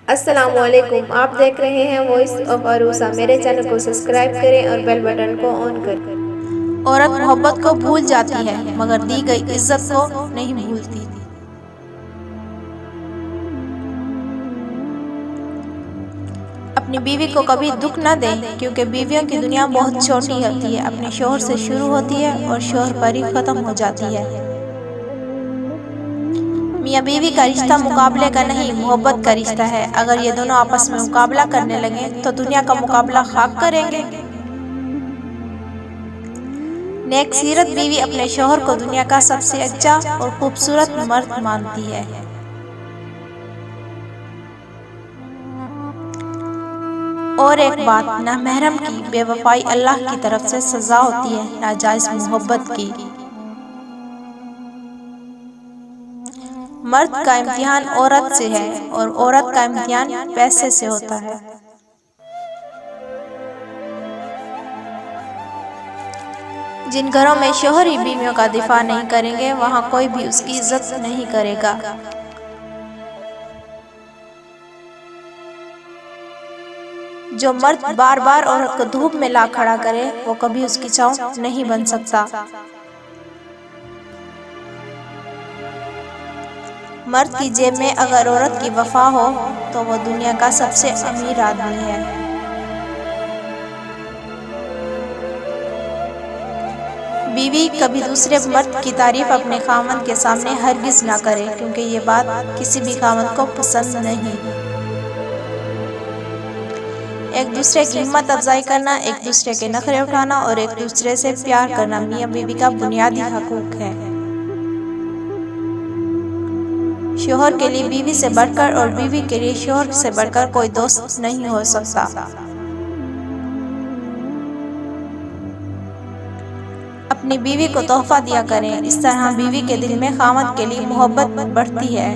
अस्सलामुअलैकुम। आप देख रहे हैं वॉइस ऑफ अरूसा। मेरे चैनल को सब्सक्राइब करें और बेल बटन को ऑन करें। औरत मोहब्बत को भूल जाती है मगर दी गई इज्जत को नहीं भूलती। अपनी बीवी को कभी दुख न दें क्योंकि बीवियों की दुनिया बहुत छोटी होती है। अपने शोहर से शुरू होती है और शोहर पर ही खत्म हो जाती है। मियाँ बीवी का रिश्ता मुकाबले का नहीं, मोहब्बत का रिश्ता है। अगर ये दोनों आपस में मुकाबला करने लगे तो दुनिया का मुकाबला खाक करेंगे। नेक सीरत बीवी अपने शोहर को दुनिया का सबसे अच्छा और खूबसूरत मर्द मानती है। और एक बात, नामहरम की बेवफाई अल्लाह की तरफ से सजा होती है, नाजायज मोहब्बत की। मर्द का इम्तिहान औरत से है और औरत का इम्तिहान पैसे से होता है। जिन घरों में शोहर ही बीवियों का दिफा नहीं करेंगे वहां कोई भी उसकी इज्जत नहीं करेगा। जो मर्द बार बार औरत को धूप में ला खड़ा करे वो कभी उसकी छांव नहीं बन सकता। मर्द की जेब में अगर औरत की वफा हो तो वो दुनिया का सबसे अमीर आदमी है। बीवी कभी दूसरे मर्द की तारीफ अपने खामन के सामने हरगिज ना करे क्योंकि ये बात किसी भी खामन को पसंद नहीं। एक दूसरे की हिम्मत अफजाई करना, एक दूसरे के नखरे उठाना और एक दूसरे से प्यार करना मियाँ बीवी का बुनियादी हकूक है। शोहर के लिए बीवी से बढ़कर और बीवी के लिए शोहर से बढ़कर कोई दोस्त नहीं हो सकता। अपनी बीवी को तोहफा दिया करें, इस तरह बीवी के दिल में खामद के लिए मोहब्बत बढ़ती है।